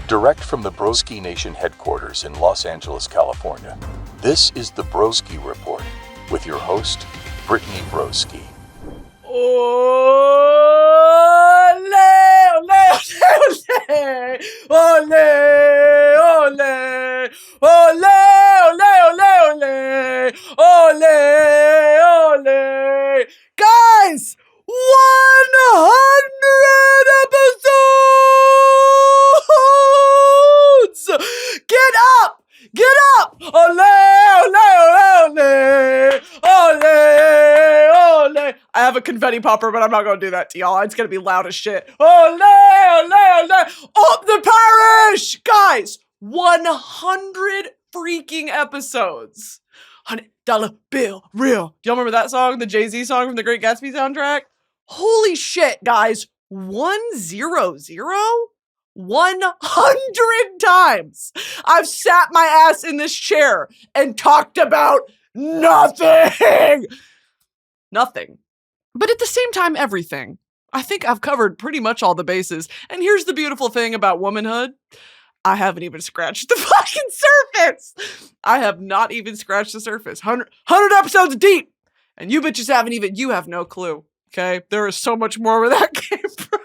Direct from the broskination headquarters in Los Angeles, California, this is the Broski Report with your host, Brittany Broski. Guys, 100 episodes! Get up! Get up! Ole! I have a confetti popper, but I'm not gonna do that to y'all. It's gonna be loud as shit. Ole! Up the parish! Guys, 100 freaking episodes. $100 bill, real. Do y'all remember that song? The Jay-Z song from the Great Gatsby soundtrack? Holy shit, guys. 100? 100 times I've sat my ass in this chair and talked about nothing. Nothing. But at the same time, everything. I think I've covered pretty much all the bases. And here's the beautiful thing about womanhood. I haven't even scratched the fucking surface. I have not even scratched the surface. 100 episodes deep. And you bitches haven't even, you have no clue. Okay? There is so much more where that came from.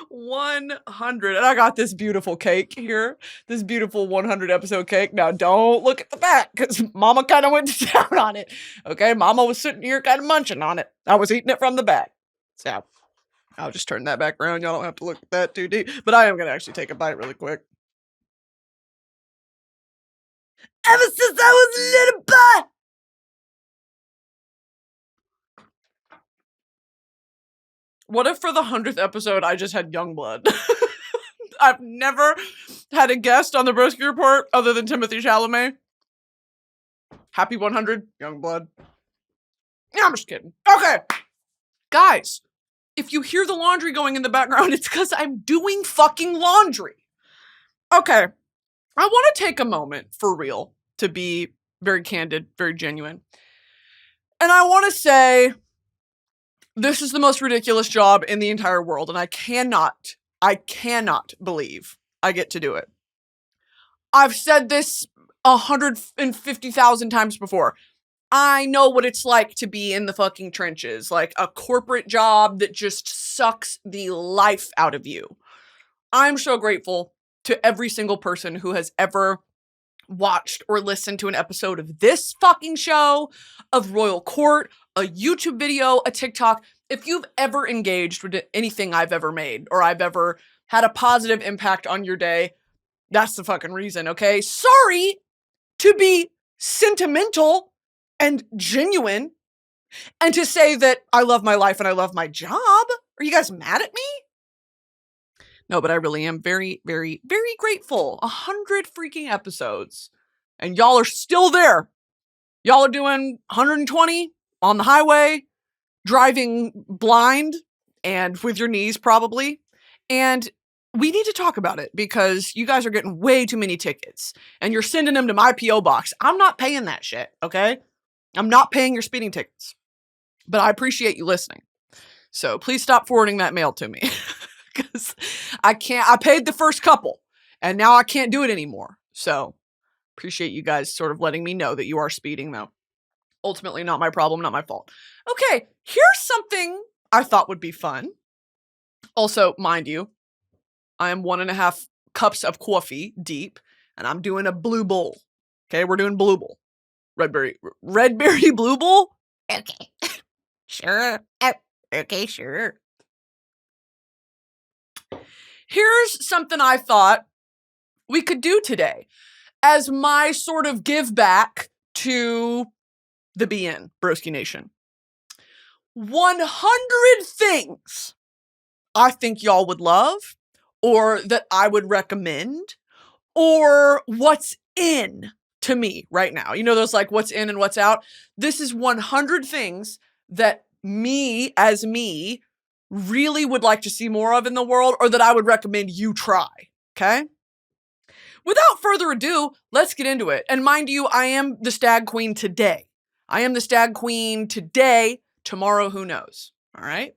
100. And I got this beautiful cake here. This beautiful 100 episode cake. Now, don't look at the back because mama kind of went to town on it. Okay? Mama was sitting here kind of munching on it. I was eating it from the back. So, I'll just turn that back around. Y'all don't have to look at that too deep. But I am going to actually take a bite really quick. Ever since I was a little boy. What if for the 100th episode, I just had Youngblood? I've never had a guest on the Broski Report other than Timothy Chalamet. Happy 100, Youngblood. Yeah, I'm just kidding. Okay. Guys, if you hear the laundry going in the background, it's because I'm doing fucking laundry. Okay. I want to take a moment, for real, to be very candid, very genuine. And I want to say, this is the most ridiculous job in the entire world, and I cannot believe I get to do it. I've said this 150,000 times before. I know what it's like to be in the fucking trenches, like a corporate job that just sucks the life out of you. I'm so grateful to every single person who has ever watched or listened to an episode of this fucking show, of Royal Court, a YouTube video, a TikTok. If you've ever engaged with anything I've ever made, or I've ever had a positive impact on your day, that's the fucking reason, okay? Sorry to be sentimental and genuine and to say that I love my life and I love my job. Are you guys mad at me? No, but I really am very, very, very grateful. 100 freaking episodes. And y'all are still there. Y'all are doing 120 on the highway, driving blind and with your knees probably. And we need to talk about it because you guys are getting way too many tickets and you're sending them to my P.O. box. I'm not paying that shit, okay? I'm not paying your speeding tickets. But I appreciate you listening. So please stop forwarding that mail to me. Because I paid the first couple and now I can't do it anymore. So appreciate you guys sort of letting me know that you are speeding though. Ultimately not my problem, not my fault. Okay, here's something I thought would be fun. Also, mind you, I am 1.5 cups of coffee deep and I'm doing a blue bowl. Okay, we're doing blue bowl. Redberry blue bowl? Okay. Sure. Okay, sure. Here's something I thought we could do today as my sort of give back to the BN, Broski Nation. 100 things I think y'all would love, or that I would recommend, or what's in to me right now. You know those like what's in and what's out? This is 100 things that me really would like to see more of in the world, or that I would recommend you try, okay? Without further ado, let's get into it. And mind you, I am the stag queen today. Tomorrow, who knows, all right?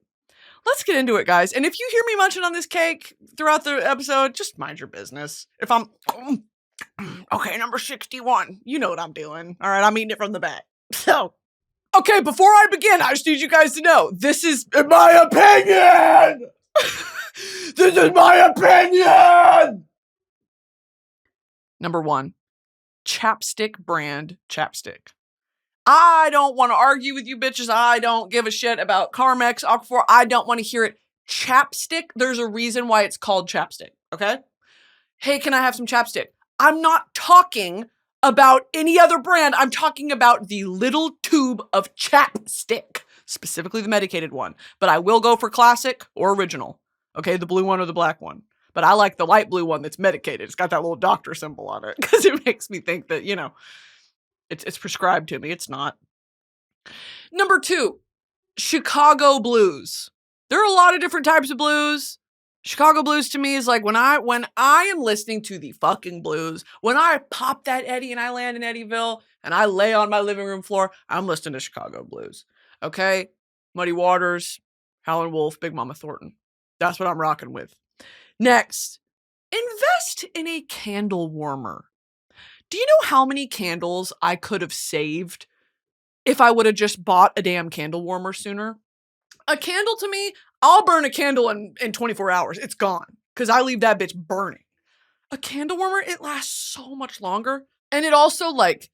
let's get into it, guys. And if you hear me munching on this cake throughout the episode, just mind your business. If I'm okay, number 61, you know what I'm doing. All right, I'm eating it from the back. So, okay, before I begin, I just need you guys to know this is my opinion. This is my opinion. Number 1, chapstick brand chapstick. I don't want to argue with you bitches. I don't give a shit about Carmex, Aquaphor. I don't want to hear it. Chapstick, there's a reason why it's called chapstick, okay? Hey, can I have some chapstick? I'm not talking about any other brand. I'm talking about the little tube of chapstick, specifically the medicated one. But I will go for classic or original, okay? The blue one or the black one. But I like the light blue one that's medicated. It's got that little doctor symbol on it because it makes me think that, you know, it's prescribed to me. It's not. Number 2, Chicago blues. There are a lot of different types of blues. Chicago blues to me is like when I am listening to the fucking blues, when I pop that Eddie and I land in Eddyville and I lay on my living room floor, I'm listening to Chicago blues. Okay? Muddy Waters, Howlin' Wolf, Big Mama Thornton. That's what I'm rocking with. Next, invest in a candle warmer. Do you know how many candles I could have saved if I would have just bought a damn candle warmer sooner? A candle to me, I'll burn a candle in 24 hours. It's gone because I leave that bitch burning. A candle warmer, it lasts so much longer. And it also, like,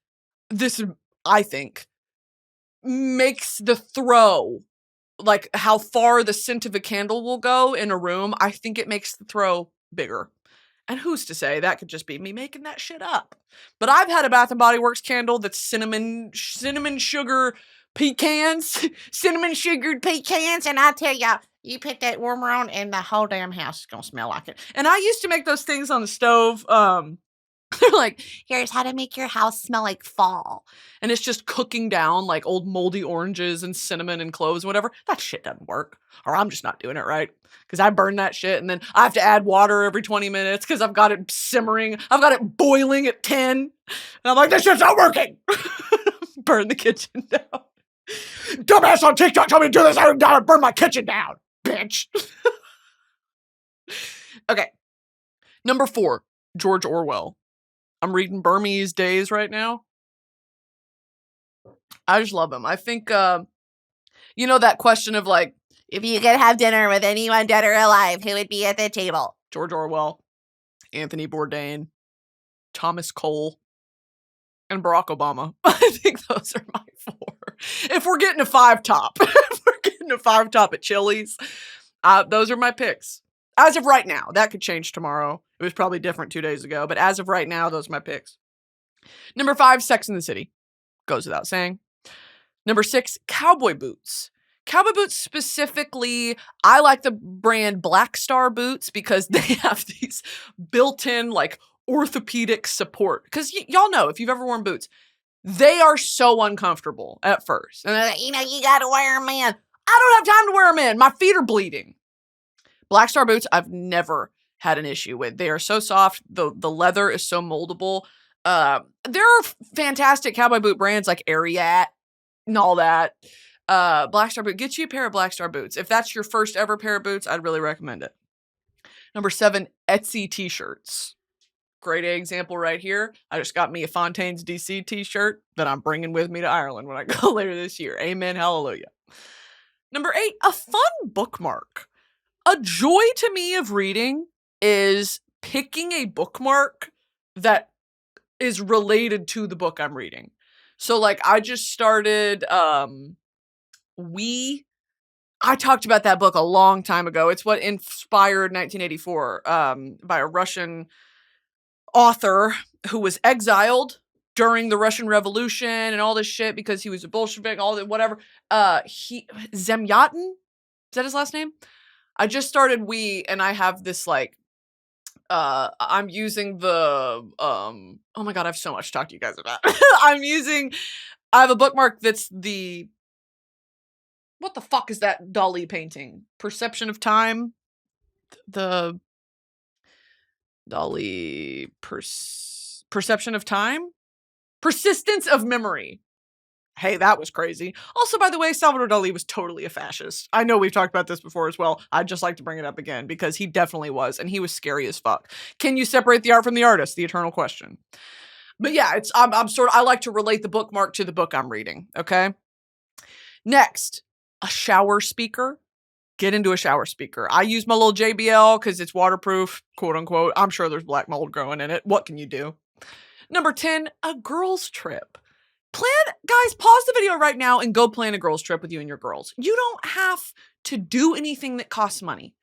this, I think, makes the throw, like how far the scent of a candle will go in a room, I think it makes the throw bigger. And who's to say? That could just be me making that shit up. But I've had a Bath & Body Works candle that's cinnamon sugar pecans, cinnamon sugared pecans, and I tell ya, you put that warmer on and the whole damn house is gonna smell like it. And I used to make those things on the stove. They're like, here's how to make your house smell like fall. And it's just cooking down like old moldy oranges and cinnamon and cloves and whatever. That shit doesn't work. Or I'm just not doing it right. Because I burn that shit and then I have to add water every 20 minutes because I've got it simmering. I've got it boiling at 10. And I'm like, this shit's not working. Burn the kitchen down. Dumbass on TikTok told me to do this. I gotta burn my kitchen down, bitch. Okay. Number 4, George Orwell. I'm reading Burmese Days right now. I just love him. I think, you know, that question of like, if you could have dinner with anyone dead or alive, who would be at the table? George Orwell, Anthony Bourdain, Thomas Cole, and Barack Obama. I think those are my 4. If we're getting a 5 top, at Chili's, those are my picks. As of right now, that could change tomorrow. It was probably different 2 days ago, but as of right now, those are my picks. Number 5, Sex and the City. Goes without saying. Number 6, cowboy boots. Cowboy boots specifically, I like the brand Black Star boots because they have these built-in like orthopedic support. Because y'all know, if you've ever worn boots, they are so uncomfortable at first. And they're like, you know, you gotta wear them in. I don't have time to wear them in. My feet are bleeding. Black Star boots, I've never had an issue with. They are so soft. The leather is so moldable. There are fantastic cowboy boot brands like Ariat and all that. Black Star boot, get you a pair of Black Star boots. If that's your first ever pair of boots, I'd really recommend it. Number 7, Etsy t-shirts. Great example right here. I just got me a Fontaine's DC t-shirt that I'm bringing with me to Ireland when I go later this year. Amen. Hallelujah. Number 8, a fun bookmark. A joy to me of reading is picking a bookmark that is related to the book I'm reading. So like I just started I talked about that book a long time ago. It's what inspired 1984 by a Russian author who was exiled during the Russian Revolution and all this shit because he was a Bolshevik, all that, whatever. Zemyatin? Is that his last name? I just started and I have this like, I'm using the, oh my God, I have so much to talk to you guys about. I have a bookmark that's what the fuck is that Dali painting? Perception of Time? The Dali Perception of Time? Persistence of Memory. Hey, that was crazy. Also, by the way, Salvador Dali was totally a fascist. I know we've talked about this before as well. I'd just like to bring it up again because he definitely was, and he was scary as fuck. Can you separate the art from the artist? The eternal question. But yeah, I like to relate the bookmark to the book I'm reading, okay? Next, a shower speaker. Get into a shower speaker. I use my little JBL because it's waterproof, quote unquote. I'm sure there's black mold growing in it. What can you do? Number 10, a girls trip. Guys, pause the video right now and go plan a girls trip with you and your girls. You don't have to do anything that costs money.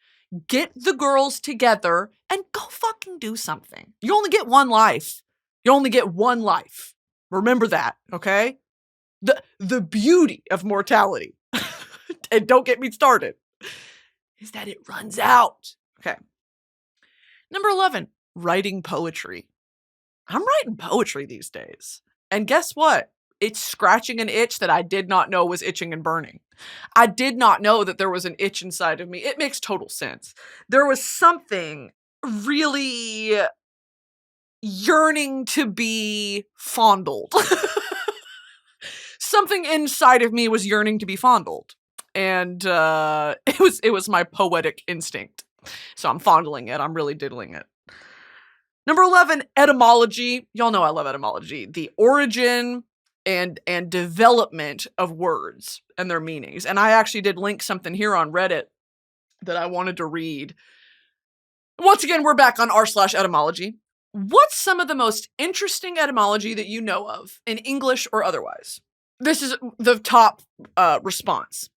Get the girls together and go fucking do something. You only get one life. You only get one life. Remember that, okay? The beauty of mortality, and don't get me started, is that it runs out. Okay. Number 11, writing poetry. I'm writing poetry these days. And guess what? It's scratching an itch that I did not know was itching and burning. I did not know that there was an itch inside of me. It makes total sense. There was something really yearning to be fondled. Something inside of me was yearning to be fondled. And it was my poetic instinct. So I'm fondling it. I'm really diddling it. Number 11, etymology. Y'all know I love etymology. The origin and development of words and their meanings. And I actually did link something here on Reddit that I wanted to read. Once again, we're back on r/etymology. What's some of the most interesting etymology that you know of in English or otherwise? This is the top response.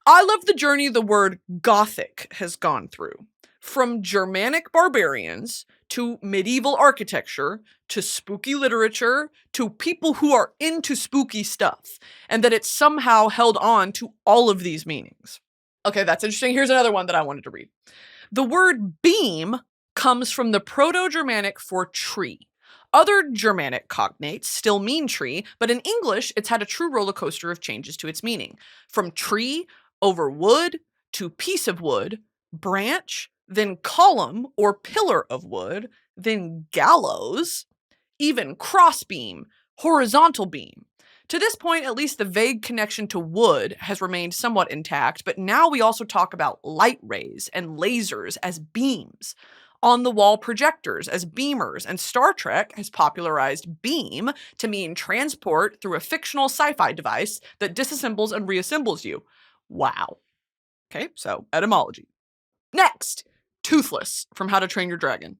I love the journey the word Gothic has gone through. From Germanic barbarians to medieval architecture to spooky literature to people who are into spooky stuff, and that it's somehow held on to all of these meanings. Okay, that's interesting. Here's another one that I wanted to read. The word beam comes from the Proto-Germanic for tree. Other Germanic cognates still mean tree, but in English, it's had a true roller coaster of changes to its meaning. From tree over wood to piece of wood, branch, then column or pillar of wood, then gallows, even crossbeam, horizontal beam. To this point, at least the vague connection to wood has remained somewhat intact, but now we also talk about light rays and lasers as beams, on-the-wall projectors as beamers, and Star Trek has popularized beam to mean transport through a fictional sci-fi device that disassembles and reassembles you. Wow. Okay, so etymology. Next, toothless from How to Train Your Dragon.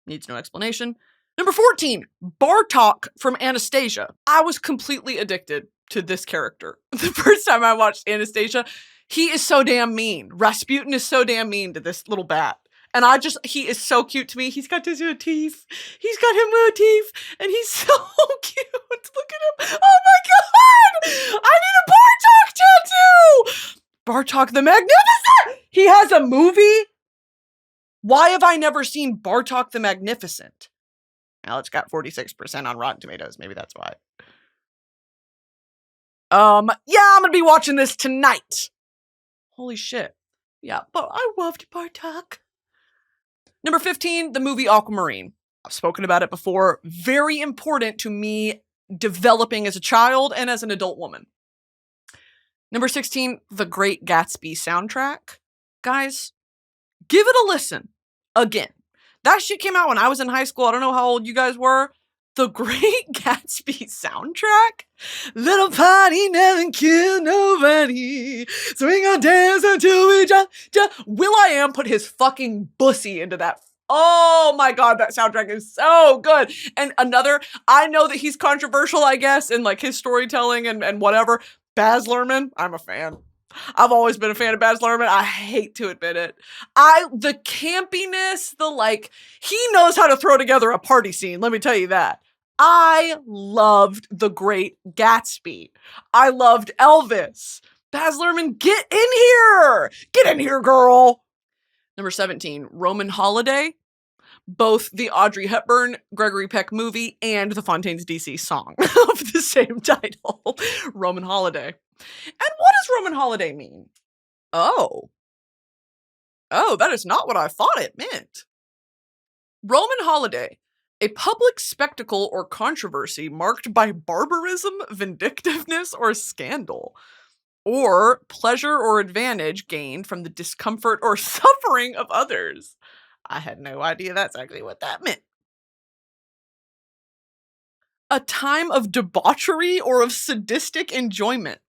Needs no explanation. Number 14, Bartok from Anastasia. I was completely addicted to this character. The first time I watched Anastasia, he is so damn mean. Rasputin is so damn mean to this little bat. And he is so cute to me. He's got his teeth. He's got him teeth. And he's so cute. Look at him. Oh my God. I need a Bartok tattoo. Bartok the Magnificent. He has a movie. Why have I never seen Bartok the Magnificent? Well, it's got 46% on Rotten Tomatoes. Maybe that's why. Yeah, I'm gonna be watching this tonight. Holy shit. Yeah, but I loved Bartok. Number 15, the movie Aquamarine. I've spoken about it before. Very important to me developing as a child and as an adult woman. Number 16, The Great Gatsby soundtrack. Guys, give it a listen. Again. That shit came out when I was in high school. I don't know how old you guys were. The Great Gatsby soundtrack. Little party never kill nobody. Swing on dance until we will.i.am put his fucking bussy into that. Oh my God, that soundtrack is so good. And another, I know that he's controversial, I guess, in like his storytelling and whatever. Baz Luhrmann, I'm a fan. I've always been a fan of Baz Luhrmann. I hate to admit it. The campiness, he knows how to throw together a party scene. Let me tell you that. I loved The Great Gatsby. I loved Elvis. Baz Luhrmann, get in here. Get in here, girl. Number 17, Roman Holiday. Both the Audrey Hepburn, Gregory Peck movie and the Fontaines DC song of the same title, Roman Holiday. And what does Roman Holiday mean? Oh, that is not what I thought it meant. Roman Holiday A public spectacle or controversy marked by barbarism, vindictiveness, or scandal. Or pleasure or advantage gained from the discomfort or suffering of others. I had no idea that's actually what that meant. A time of debauchery or of sadistic enjoyment.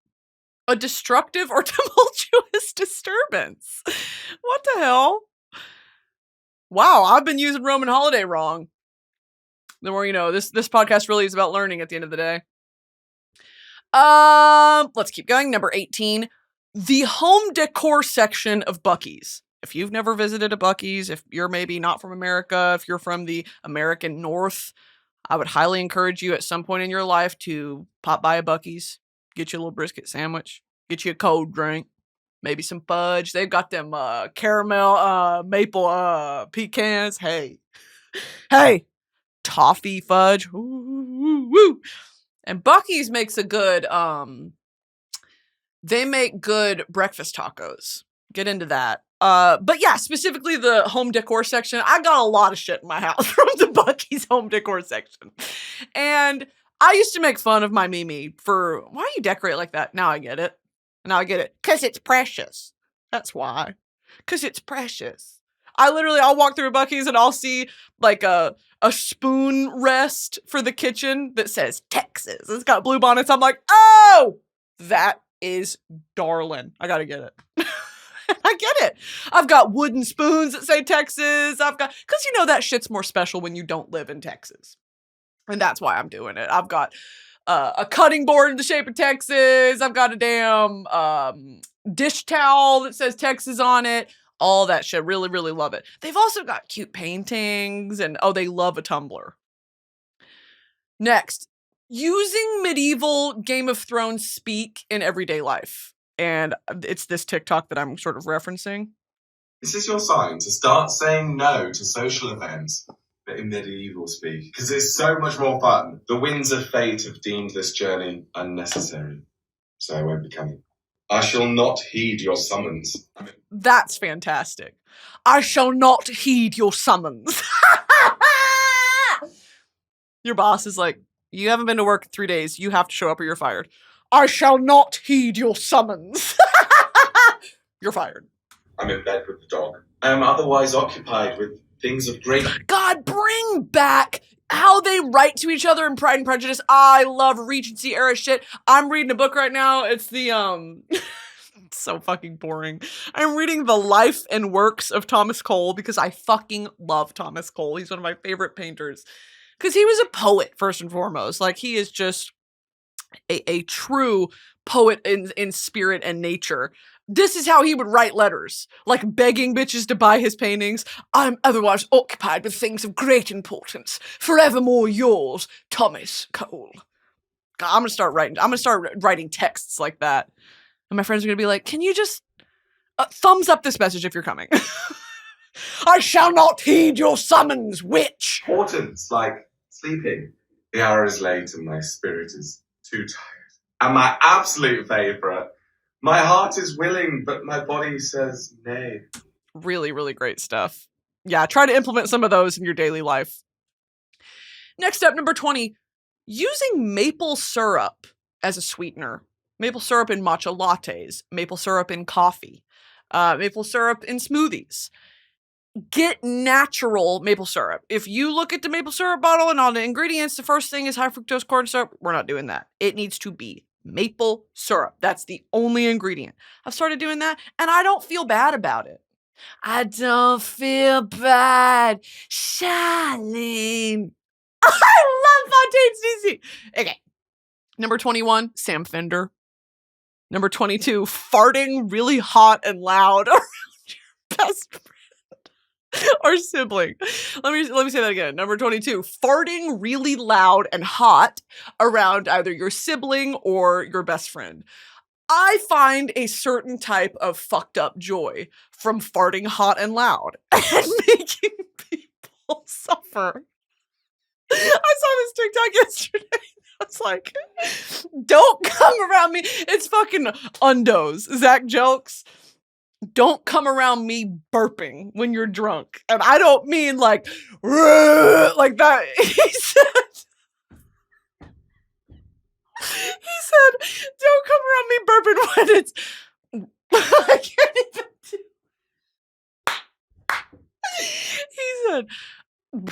A destructive or tumultuous disturbance. What the hell? Wow, I've been using Roman holiday wrong. The more you know, this podcast really is about learning at the end of the day. Let's keep going. Number 18, the home decor section of Buc-ee's. If you've never visited a Buc-ee's, if you're maybe not from America, if you're from the American North, I would highly encourage you at some point in your life to pop by a Buc-ee's, get you a little brisket sandwich, get you a cold drink, maybe some fudge. They've got them caramel, maple pecans. Hey, toffee fudge. Woo. And Buc-ee's makes a good, they make good breakfast tacos. Get into that. But yeah, specifically the home decor section. I got a lot of shit in my house from the Buc-ee's home decor section. And I used to make fun of my Mimi for, why do you decorate like that? Now I get it. Because it's precious. That's why. Because it's precious. I'll walk through a Buc-ee's and I'll see like a spoon rest for the kitchen that says Texas. It's got blue bonnets. I'm like, oh, that is darling. I gotta get it. I get it. I've got wooden spoons that say Texas. Because you know that shit's more special when you don't live in Texas. And that's why I'm doing it. I've got a cutting board in the shape of Texas. I've got a damn dish towel that says Texas on it. All that shit. Really, really love it. They've also got cute paintings and, they love a tumbler. Next, using medieval Game of Thrones speak in everyday life. And it's this TikTok that I'm sort of referencing. This is your sign to start saying no to social events, but in medieval speak, because it's so much more fun. The winds of fate have deemed this journey unnecessary, so I won't be coming. I shall not heed your summons. That's fantastic. I shall not heed your summons. Your boss is like, you haven't been to work in 3 days. You have to show up or you're fired. I shall not heed your summons. You're fired. I'm in bed with the dog. I am otherwise occupied with things of great... God, bring back how they write to each other in Pride and Prejudice. I love Regency era shit. I'm reading a book right now. It's the, it's so fucking boring. I'm reading the life and works of Thomas Cole because I fucking love Thomas Cole. He's one of my favorite painters. Because he was a poet, first and foremost. Like, he is just a true poet in spirit and nature. This is how he would write letters, like begging bitches to buy his paintings. I'm otherwise occupied with things of great importance. Forevermore yours, Thomas Cole. God, I'm gonna start writing texts like that. And my friends are gonna be like, can you just thumbs up this message if you're coming? I shall not heed your summons, witch. Importance, like sleeping. The hour is late and my spirit is too tired. And my absolute favourite, my heart is willing, but my body says nay. Really, really great stuff. Yeah, try to implement some of those in your daily life. Next up, number 20, using maple syrup as a sweetener. Maple syrup in matcha lattes, maple syrup in coffee, maple syrup in smoothies. Get natural maple syrup. If you look at the maple syrup bottle and all the ingredients, the first thing is high fructose corn syrup. We're not doing that. It needs to be maple syrup. That's the only ingredient. I've started doing that and I don't feel bad about it. I don't feel bad, Charlene. I love Fontaine CC. Okay. Number 21, Sam Fender. Number 22, farting really hot and loud around your best friend or sibling. Let me say that again. Number 22, farting really loud and hot around either your sibling or your best friend. I find a certain type of fucked up joy from farting hot and loud and making people suffer. I saw this TikTok yesterday. I was like, don't come around me. It's fucking undos. Zach jokes. don't come around me burping when you're drunk. And I don't mean like that. He said, don't come around me burping when it's, I can't even do. He said, that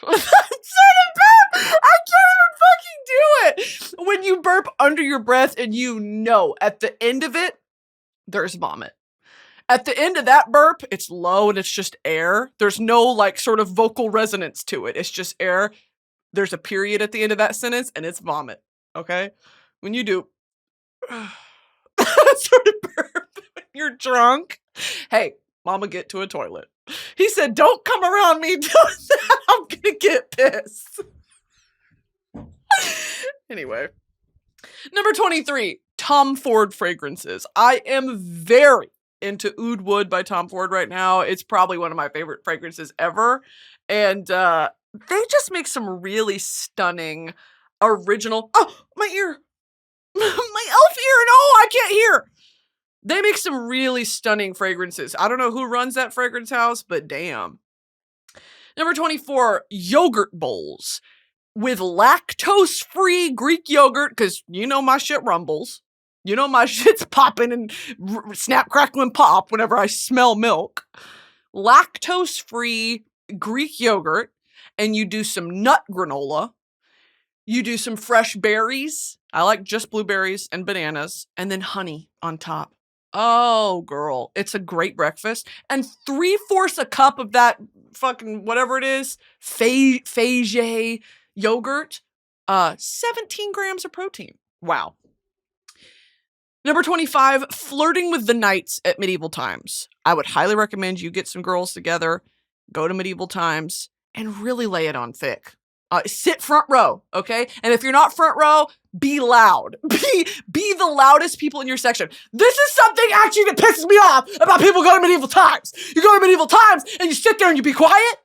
sort of burp, I can't even fucking do it. When you burp under your breath and you know at the end of it, there's vomit. At the end of that burp, it's low and it's just air. There's no like sort of vocal resonance to it. It's just air. There's a period at the end of that sentence and it's vomit. Okay? When you do sort of burp when you're drunk, hey, mama, get to a toilet. He said, don't come around me doing that. I'm gonna get pissed. Anyway. Number 23, Tom Ford fragrances. I am very into Oud Wood by Tom Ford right now. It's probably one of my favorite fragrances ever. And they just make some really stunning, original... Oh, my ear! My elf ear! No, I can't hear! They make some really stunning fragrances. I don't know who runs that fragrance house, but damn. Number 24, yogurt bowls with lactose-free Greek yogurt, because you know my shit rumbles. You know my shit's popping and snap, crackle, and pop whenever I smell milk. Lactose-free Greek yogurt, and you do some nut granola. You do some fresh berries. I like just blueberries and bananas, and then honey on top. Oh, girl, it's a great breakfast. And 3/4 a cup of that fucking whatever it is, Fage yogurt, 17 grams of protein. Wow. Number 25, flirting with the knights at medieval times. I would highly recommend you get some girls together, go to medieval times, and really lay it on thick. Sit front row, okay? And if you're not front row, be loud. Be the loudest people in your section. This is something actually that pisses me off about people going to medieval times. You go to medieval times and you sit there and you be quiet.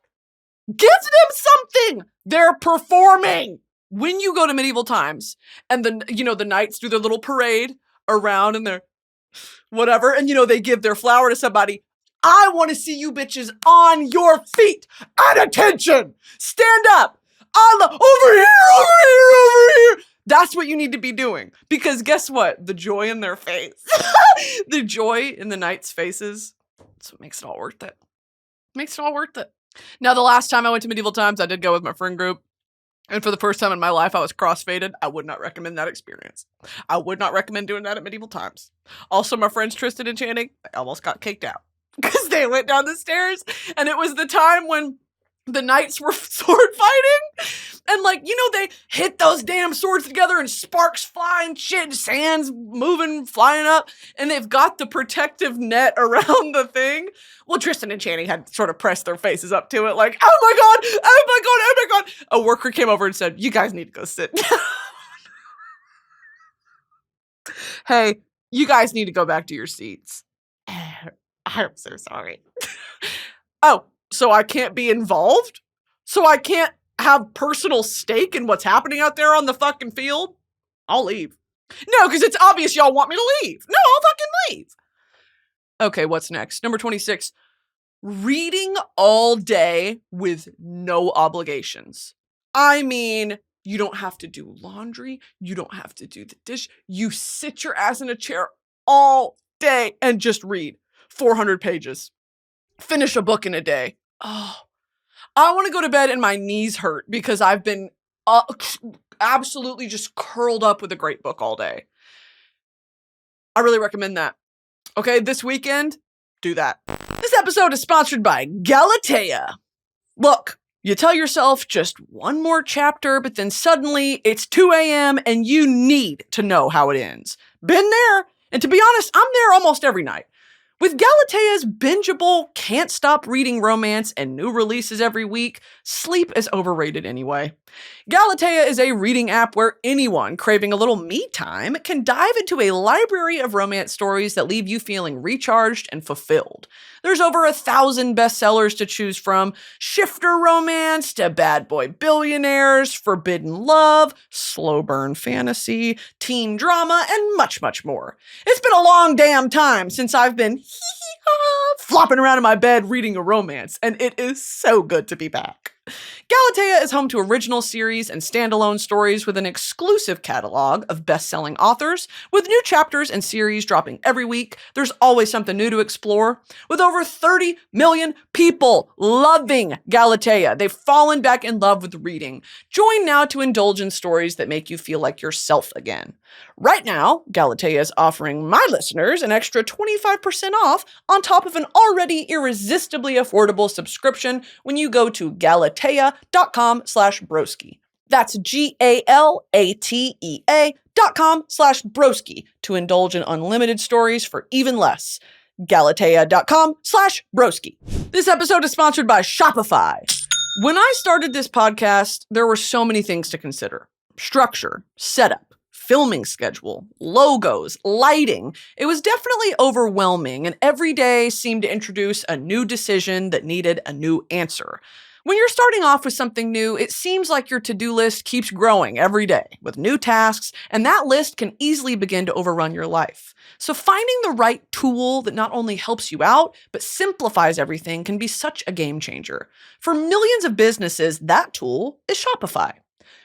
Give them something. They're performing. When you go to medieval times and the knights do their little parade around and their whatever, and they give their flower to somebody. I want to see you bitches on your feet. At attention. Stand up. Over here. That's what you need to be doing. Because guess what? The joy in their face. The joy in the knights' faces. That's what makes it all worth it. Makes it all worth it. Now, the last time I went to medieval times, I did go with my friend group. And for the first time in my life, I was crossfaded. I would not recommend that experience. I would not recommend doing that at medieval times. Also, my friends Tristan and Channing, I almost got kicked out. Because they went down the stairs. And it was the time when the knights were sword fighting. And they hit those damn swords together and sparks fly and shit, and sand's moving, flying up. And they've got the protective net around the thing. Well, Tristan and Channing had sort of pressed their faces up to it like, oh my God, oh my God, oh my God. A worker came over and said, you guys need to go sit down. Hey, you guys need to go back to your seats. I'm so sorry. Oh, so I can't be involved? So I can't have personal stake in what's happening out there on the fucking field? I'll leave. No, because it's obvious y'all want me to leave. No, I'll fucking leave. Okay, what's next? Number 26. Reading all day with no obligations. I mean, you don't have to do laundry. You don't have to do the dish. You sit your ass in a chair all day and just read 400 pages. Finish a book in a day. Oh, I want to go to bed and my knees hurt because I've been absolutely just curled up with a great book all day. I really recommend that. Okay, this weekend, do that. This episode is sponsored by Galatea. Look, you tell yourself just one more chapter, but then suddenly it's 2 a.m. and you need to know how it ends. Been there, and to be honest, I'm there almost every night. With Galatea's bingeable, can't stop reading romance and new releases every week, sleep is overrated anyway. Galatea is a reading app where anyone craving a little me time can dive into a library of romance stories that leave you feeling recharged and fulfilled. There's over 1,000 bestsellers to choose from, shifter romance to bad boy billionaires, forbidden love, slow burn fantasy, teen drama, and much, much more. It's been a long damn time since I've been hee hee ha flopping around in my bed reading a romance, and it is so good to be back. Galatea is home to original series and standalone stories with an exclusive catalog of best-selling authors. With new chapters and series dropping every week, there's always something new to explore. With over 30 million people loving Galatea, they've fallen back in love with reading. Join now to indulge in stories that make you feel like yourself again. Right now, Galatea is offering my listeners an extra 25% off on top of an already irresistibly affordable subscription when you go to galatea.com/broski. That's GALATEA.com/broski to indulge in unlimited stories for even less. Galatea.com/broski. This episode is sponsored by Shopify. When I started this podcast, there were so many things to consider. Structure, setup, filming schedule, logos, lighting. It was definitely overwhelming, and every day seemed to introduce a new decision that needed a new answer. When you're starting off with something new, it seems like your to-do list keeps growing every day with new tasks, and that list can easily begin to overrun your life. So finding the right tool that not only helps you out, but simplifies everything can be such a game changer. For millions of businesses, that tool is Shopify.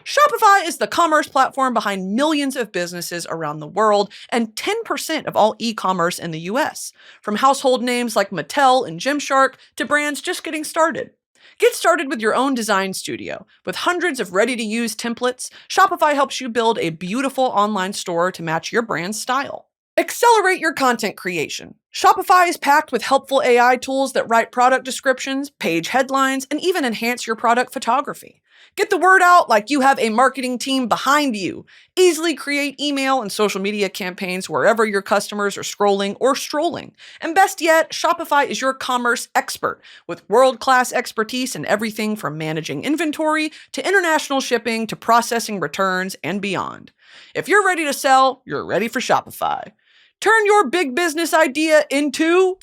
Shopify is the commerce platform behind millions of businesses around the world and 10% of all e-commerce in the US, from household names like Mattel and Gymshark to brands just getting started. Get started with your own design studio. With hundreds of ready-to-use templates, Shopify helps you build a beautiful online store to match your brand's style. Accelerate your content creation. Shopify is packed with helpful AI tools that write product descriptions, page headlines, and even enhance your product photography. Get the word out like you have a marketing team behind you. Easily create email and social media campaigns wherever your customers are scrolling or strolling. And best yet, Shopify is your commerce expert with world-class expertise in everything from managing inventory to international shipping to processing returns and beyond. If you're ready to sell, you're ready for Shopify. Turn your big business idea into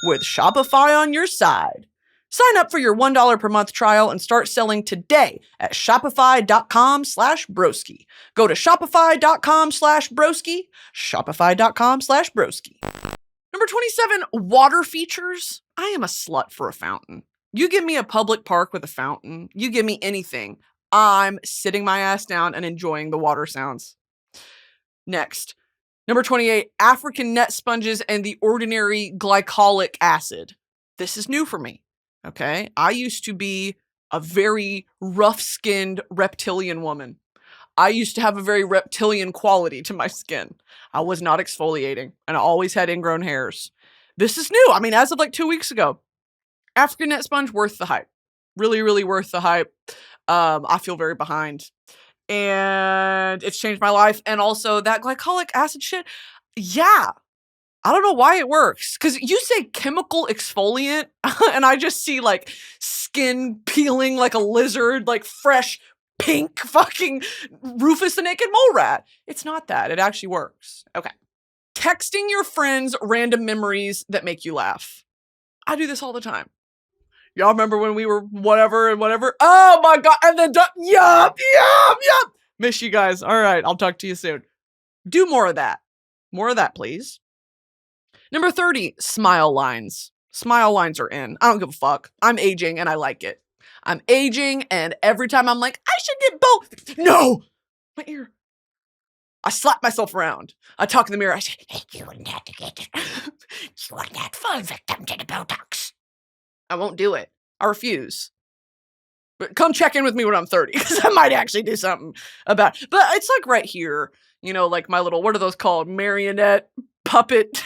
with Shopify on your side. Sign up for your $1 per month trial and start selling today at shopify.com/broski. Go to shopify.com/broski, shopify.com/broski. Number 27, water features. I am a slut for a fountain. You give me a public park with a fountain, you give me anything, I'm sitting my ass down and enjoying the water sounds. Next, number 28, African net sponges and the ordinary glycolic acid. This is new for me. Okay, I used to be a very rough-skinned reptilian woman. I used to have a very reptilian quality to my skin. I was not exfoliating, and I always had ingrown hairs. This is new. I mean, as of like 2 weeks ago. African net sponge, worth the hype. Really, really worth the hype. I feel very behind. And it's changed my life. And also that glycolic acid shit, yeah. I don't know why it works. Because you say chemical exfoliant, and I just see like skin peeling like a lizard, like fresh pink fucking Rufus the Naked Mole Rat. It's not that. It actually works. Okay. Texting your friends random memories that make you laugh. I do this all the time. Y'all remember when we were whatever and whatever? Oh my God. And then, yup. Miss you guys. All right. I'll talk to you soon. Do more of that. More of that, please. Number 30, smile lines. Smile lines are in. I don't give a fuck. I'm aging and I like it. I'm aging and every time I'm like, I should get both. No! My ear. I slap myself around. I talk in the mirror. I say, hey, you wouldn't have to get it. You wouldn't have to fall victim to the Botox. I won't do it. I refuse. But come check in with me when I'm 30 because I might actually do something about it. But it's like right here, you know, like my little, what are those called? Marionette puppet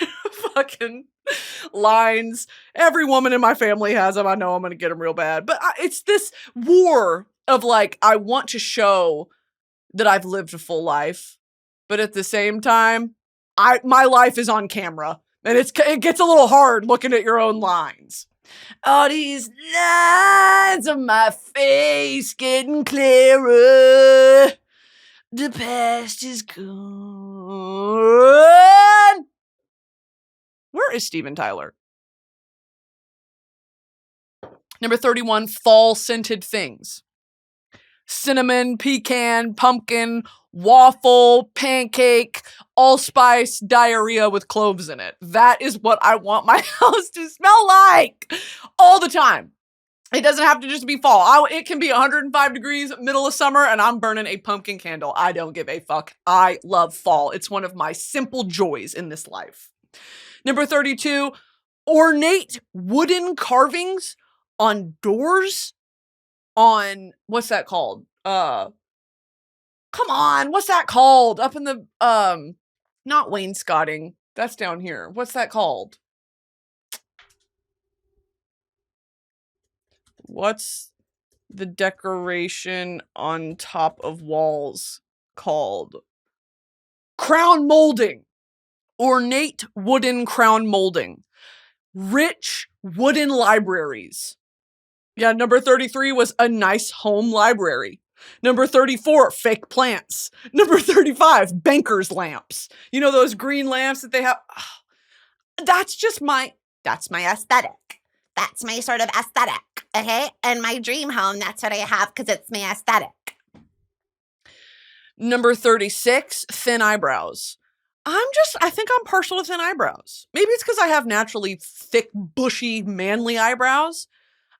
fucking lines. Every woman in my family has them. I know I'm going to get them real bad. But it's this war of like, I want to show that I've lived a full life. But at the same time, my life is on camera. And it gets a little hard looking at your own lines. All these lines of my face getting clearer. The past is gone. Where is Steven Tyler? Number 31, fall scented things. cinnamon, pecan, pumpkin, waffle, pancake, allspice, diarrhea with cloves in it. That is what I want my house to smell like all the time. It doesn't have to just be fall. It can be 105 degrees, middle of summer, and I'm burning a pumpkin candle. I don't give a fuck. I love fall. It's one of my simple joys in this life. Number 32, ornate wooden carvings on doors. On, what's that called? Come on, what's that called? Up in the, not wainscoting. That's down here. What's that called? What's the decoration on top of walls called? Crown molding. Ornate wooden crown molding. Rich wooden libraries. Yeah, number 33 was a nice home library. Number 34, fake plants. Number 35, banker's lamps. You know those green lamps that they have? That's my aesthetic. That's my sort of aesthetic, okay? And my dream home, that's what I have because it's my aesthetic. Number 36, thin eyebrows. I think I'm partial to thin eyebrows. Maybe it's because I have naturally thick, bushy, manly eyebrows.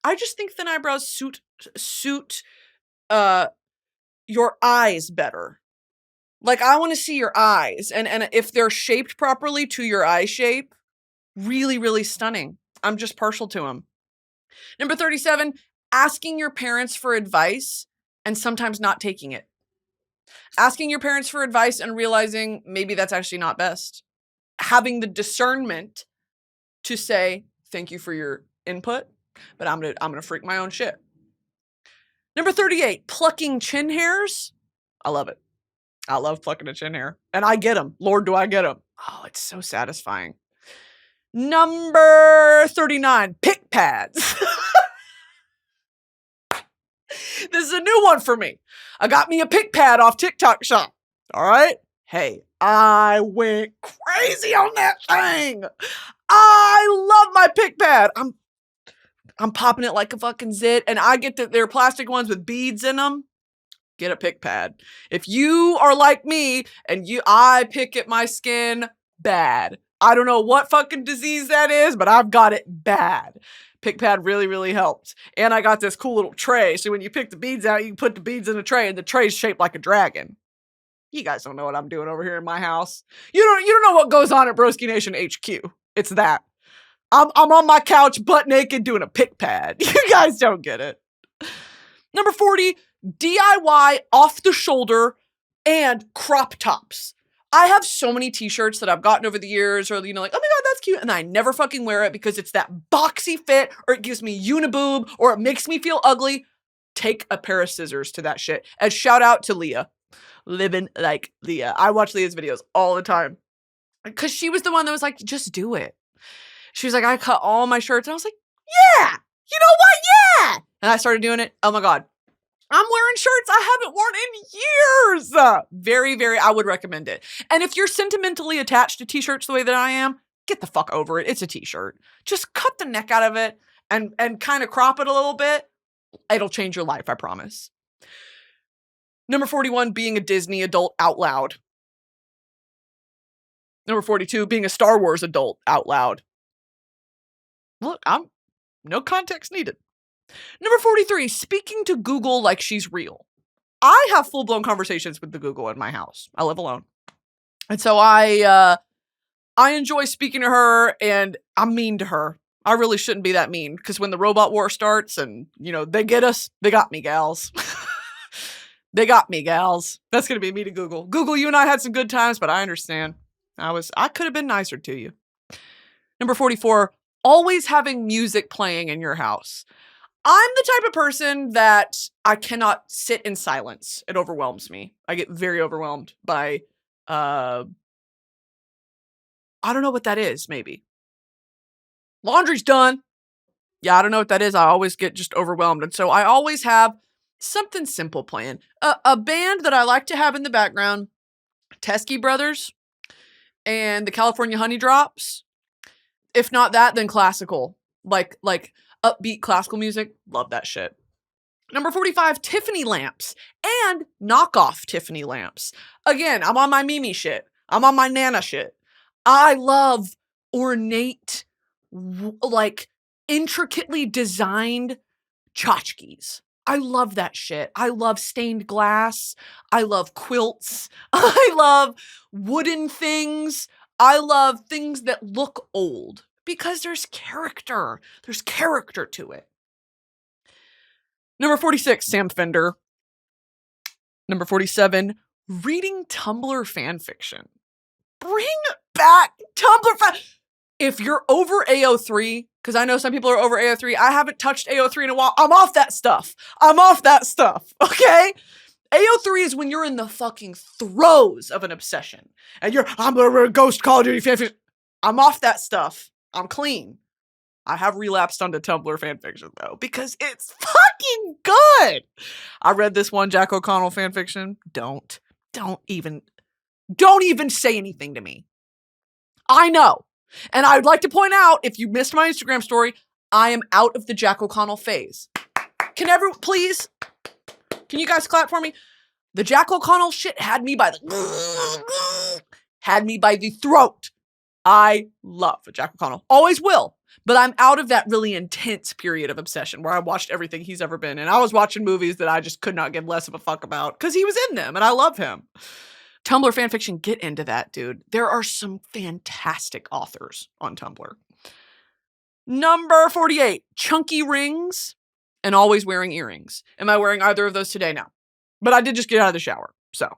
I just think thin eyebrows suit your eyes better. Like, I want to see your eyes. And if they're shaped properly to your eye shape, really, really stunning. I'm just partial to them. Number 37, asking your parents for advice and sometimes not taking it. Asking your parents for advice and realizing maybe that's actually not best. Having the discernment to say, thank you for your input, but I'm gonna freak my own shit. Number 38, plucking chin hairs. I love it. I love plucking a chin hair. And I get them. Lord, do I get them. Oh, it's so satisfying. Number 39, pick pads. This is a new one for me. I got me a pick pad off TikTok shop. All right. Hey, I went crazy on that thing. I love my pick pad. I'm popping it like a fucking zit. And I get that they're plastic ones with beads in them. Get a pick pad. If you are like me and I pick at my skin bad. I don't know what fucking disease that is, but I've got it bad. Pick pad really, really helped. And I got this cool little tray. So when you pick the beads out, you can put the beads in a tray and the tray's shaped like a dragon. You guys don't know what I'm doing over here in my house. You don't know what goes on at Broski Nation HQ. It's that. I'm on my couch butt naked doing a pick pad. You guys don't get it. Number 40, DIY off the shoulder and crop tops. I have so many t-shirts that I've gotten over the years, or, like, oh my God, that's cute. And I never fucking wear it because it's that boxy fit, or it gives me uniboob, or it makes me feel ugly. Take a pair of scissors to that shit. And shout out to Leah. Living like Leah. I watch Leah's videos all the time. Because she was the one that was like, just do it. She was like, I cut all my shirts. And I was like, yeah, you know what? Yeah. And I started doing it. Oh my God. I'm wearing shirts I haven't worn in years. Very, very, I would recommend it. And if you're sentimentally attached to t-shirts the way that I am, get the fuck over it. It's a t-shirt. Just cut the neck out of it and kind of crop it a little bit. It'll change your life, I promise. Number 41, being a Disney adult out loud. Number 42, being a Star Wars adult out loud. Look, no context needed. Number 43, speaking to Google like she's real. I have full-blown conversations with the Google in my house. I live alone. And so I enjoy speaking to her, and I'm mean to her. I really shouldn't be that mean, because when the robot war starts and, they get us, they got me, gals. They got me, gals. That's going to be me to Google. Google, you and I had some good times, but I understand. I could have been nicer to you. Number 44, always having music playing in your house. I'm the type of person that I cannot sit in silence. It overwhelms me. I get very overwhelmed by, I don't know what that is, maybe. Laundry's done. Yeah, I don't know what that is. I always get just overwhelmed. And so I always have something simple playing. A band that I like to have in the background, Teskey Brothers and the California Honey Drops. If not that, then classical. Like upbeat classical music. Love that shit. Number 45, Tiffany lamps and knockoff Tiffany lamps. Again, I'm on my Mimi shit. I'm on my Nana shit. I love ornate, like intricately designed tchotchkes. I love that shit. I love stained glass. I love quilts. I love wooden things. I love things that look old because there's character. There's character to it. Number 46, Sam Fender. Number 47, reading Tumblr fan fiction. Bring back Tumblr If you're over AO3, because I know some people are over AO3, I haven't touched AO3 in a while. I'm off that stuff. Okay? AO3 is when you're in the fucking throes of an obsession. And I'm a ghost Call of Duty fan fiction. I'm off that stuff. I'm clean. I have relapsed onto Tumblr fanfiction though, because it's fucking good. I read this one Jack O'Connell fanfiction. Don't even say anything to me. I know. And I'd like to point out, if you missed my Instagram story, I am out of the Jack O'Connell phase. Can you guys clap for me? The Jack O'Connell shit had me by the throat. I love Jack O'Connell. Always will. But I'm out of that really intense period of obsession where I watched everything he's ever been in. I was watching movies that I just could not give less of a fuck about because he was in them and I love him. Tumblr fanfiction, get into that, dude. There are some fantastic authors on Tumblr. Number 48, chunky rings and always wearing earrings. Am I wearing either of those today? No. But I did just get out of the shower, so.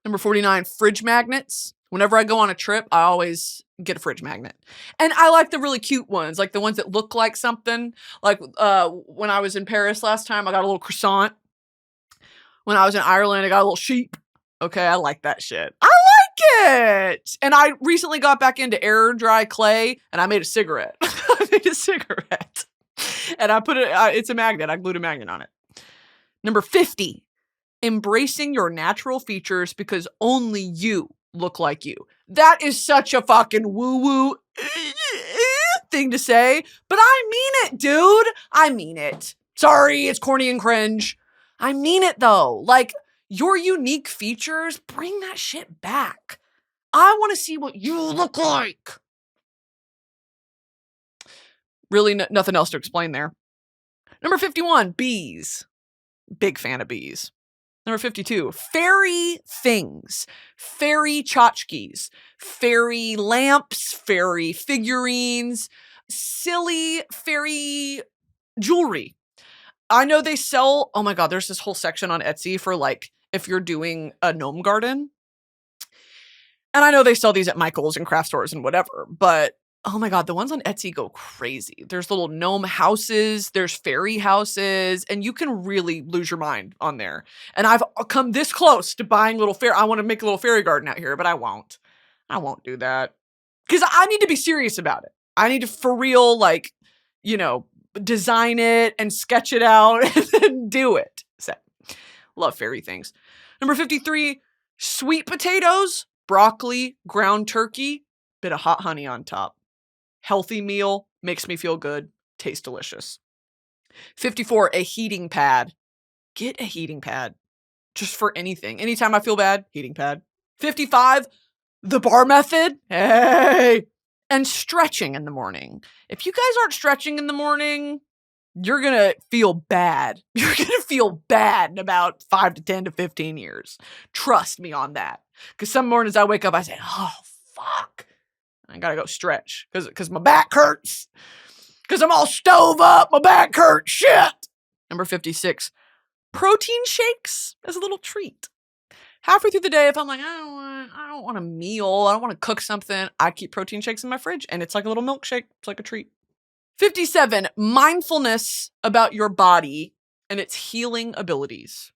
Number 49, fridge magnets. Whenever I go on a trip, I always get a fridge magnet. And I like the really cute ones, like the ones that look like something. Like when I was in Paris last time, I got a little croissant. When I was in Ireland, I got a little sheep. Okay, I like that shit. I like it! And I recently got back into air dry clay, and I made a cigarette. And I put it, it's a magnet. I glued a magnet on it. Number 50, embracing your natural features because only you look like you. That is such a fucking woo-woo thing to say, but I mean it, dude. I mean it. Sorry, it's corny and cringe. I mean it though. Like, your unique features, bring that shit back. I want to see what you look like. Really, nothing else to explain there. Number 51, bees. Big fan of bees. Number 52, fairy things, fairy tchotchkes, fairy lamps, fairy figurines, silly fairy jewelry. I know they sell, oh my God, there's this whole section on Etsy for like, if you're doing a gnome garden. And I know they sell these at Michael's and craft stores and whatever, but oh my God, the ones on Etsy go crazy. There's little gnome houses, there's fairy houses, and you can really lose your mind on there. And I've come this close to buying I want to make a little fairy garden out here, but I won't. I won't do that. Because I need to be serious about it. I need to, for real, like, design it and sketch it out and then do it. So, love fairy things. Number 53, sweet potatoes, broccoli, ground turkey, bit of hot honey on top. Healthy meal, makes me feel good, tastes delicious. 54, a heating pad. Get a heating pad. Just for anything. Anytime I feel bad, heating pad. 55, the bar method. Hey! And stretching in the morning. If you guys aren't stretching in the morning, you're going to feel bad. You're going to feel bad in about 5 to 10 to 15 years. Trust me on that. Because some mornings I wake up, I say, oh, fuck. I gotta go stretch because my back hurts. Because I'm all stove up. My back hurts. Shit. Number 56, protein shakes as a little treat. Halfway through the day, if I'm like, I don't want a meal. I don't want to cook something. I keep protein shakes in my fridge and it's like a little milkshake. It's like a treat. 57, mindfulness about your body and its healing abilities.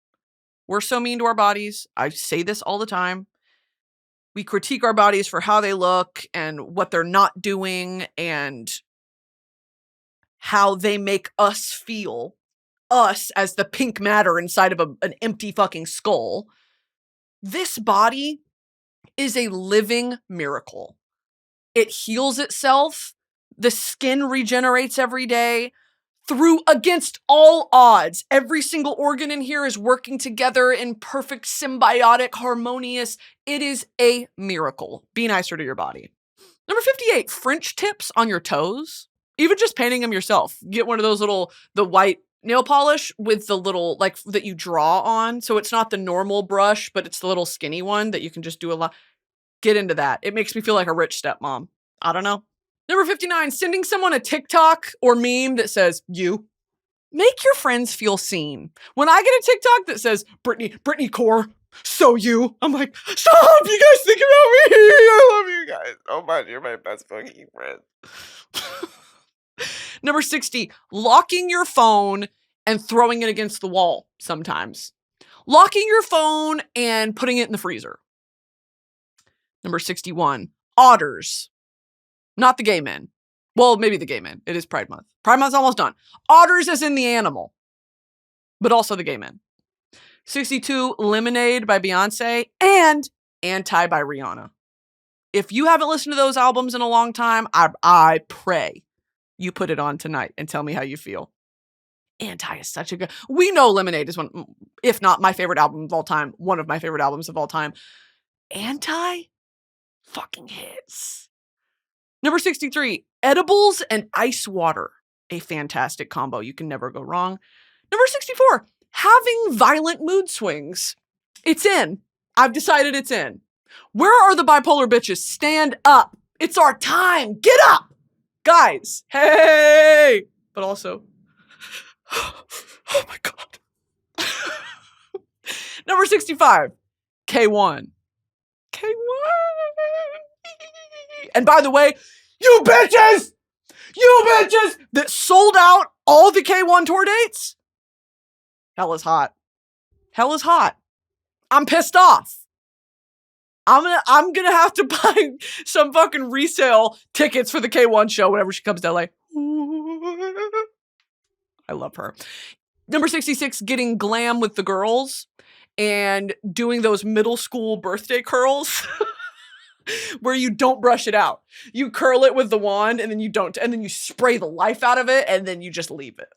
We're so mean to our bodies. I say this all the time. We critique our bodies for how they look and what they're not doing and how they make us feel, us as the pink matter inside of an empty fucking skull. This body is a living miracle. It heals itself. The skin regenerates every day. through against all odds. Every single organ in here is working together in perfect symbiotic, harmonious. It is a miracle. Be nicer to your body. Number 58, French tips on your toes. Even just painting them yourself. Get one of those the white nail polish with the little, like, that you draw on. So it's not the normal brush, but it's the little skinny one that you can just do a lot. Get into that. It makes me feel like a rich stepmom. I don't know. Number 59, sending someone a TikTok or meme that says, you. Make your friends feel seen. When I get a TikTok that says, Brittany Core, so you, I'm like, stop, you guys think about me. I love you guys so much. You're my best fucking friend. Number 60, locking your phone and throwing it against the wall sometimes. Locking your phone and putting it in the freezer. Number 61, otters. Not the gay men. Well, maybe the gay men. It is Pride Month. Pride Month's almost done. Otters as in the animal, but also the gay men. 62, Lemonade by Beyonce and Anti by Rihanna. If you haven't listened to those albums in a long time, I pray you put it on tonight and tell me how you feel. Anti is such a good... We know Lemonade is one, if not my favorite album of all time, one of my favorite albums of all time. Anti fucking hits. Number 63, edibles and ice water. A fantastic combo. You can never go wrong. Number 64, having violent mood swings. It's in. I've decided it's in. Where are the bipolar bitches? Stand up. It's our time. Get up. Guys. Hey. But also, oh my God. Number 65, K1. K1. And by the way, you bitches that sold out all the K1 tour dates. Hell is hot. Hell is hot. I'm pissed off. I'm gonna have to buy some fucking resale tickets for the K1 show whenever she comes to LA. I love her. Number 66, getting glam with the girls and doing those middle school birthday curls. Where you don't brush it out. You curl it with the wand and then you spray the life out of it and then you just leave it.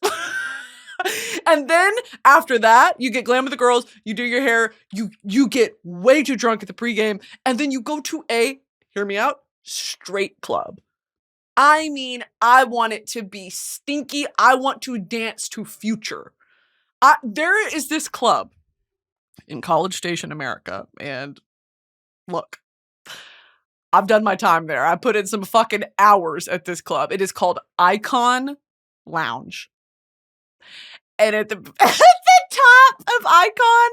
And then after that, you get glam with the girls, you do your hair, you get way too drunk at the pregame, and then you go to hear me out, straight club. I mean, I want it to be stinky. I want to dance to Future. There is this club in College Station, America, and look, I've done my time there. I put in some fucking hours at this club. It is called Icon Lounge. And at the top of Icon,